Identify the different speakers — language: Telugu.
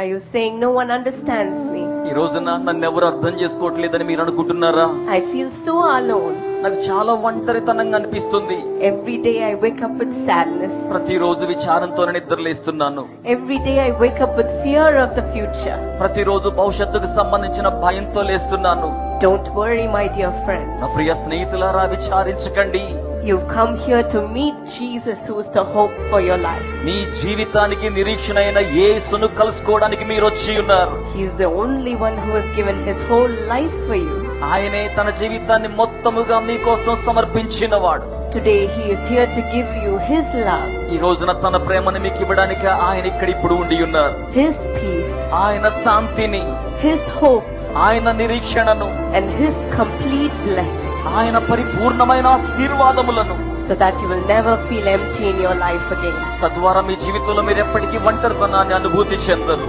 Speaker 1: are you saying no one understands me?
Speaker 2: ఈ రోజున నన్ను ఎవరు అర్థం చేసుకోవట్లేదని మీరు అనుకుంటున్నారా?
Speaker 1: I feel so alone.
Speaker 2: నాకు చాలా ఒంటరితనంగా అనిపిస్తుంది.
Speaker 1: Every day I wake up with sadness.
Speaker 2: ప్రతిరోజు విచారంతోనే నిద్రలేస్తున్నాను.
Speaker 1: Every day I wake up with fear of the future.
Speaker 2: ప్రతిరోజు భవిష్యత్తుకు సంబంధించిన భయంతో లేస్తున్నాను.
Speaker 1: Don't worry, my dear friend.
Speaker 2: నా ప్రియ స్నేహితులారా, విచారించకండి.
Speaker 1: You've come here to meet Jesus, who's the hope for your life.
Speaker 2: నీ జీవితానికి నిరీక్షణ అయిన యేసును కలుసుకోవడానికి మీరు వచ్చి ఉన్నారు.
Speaker 1: He's the only one who has given his whole life for you.
Speaker 2: ఆయనే తన జీవితాన్ని మొత్తముగా మీకోసం సమర్పించినవాడు.
Speaker 1: Today he is here to give you his love,
Speaker 2: ఈ రోజున తన ప్రేమను మీకు ఇవ్వడానికి ఆయన ఇక్కడ ఇప్పుడు ఉండి ఉన్నారు.
Speaker 1: his peace,
Speaker 2: ఆయన శాంతిని,
Speaker 1: his hope,
Speaker 2: ఆయన నిరీక్షణను,
Speaker 1: and his complete blessing,
Speaker 2: ఆయన పరిపూర్ణమైన ఆశీర్వాదములను,
Speaker 1: so that you will never feel empty in your life again.
Speaker 2: తద్వారా మీ జీవితంలో మీరు ఎప్పటికీ ఒంటరితనాన్ని అనుభూతి చెందరు.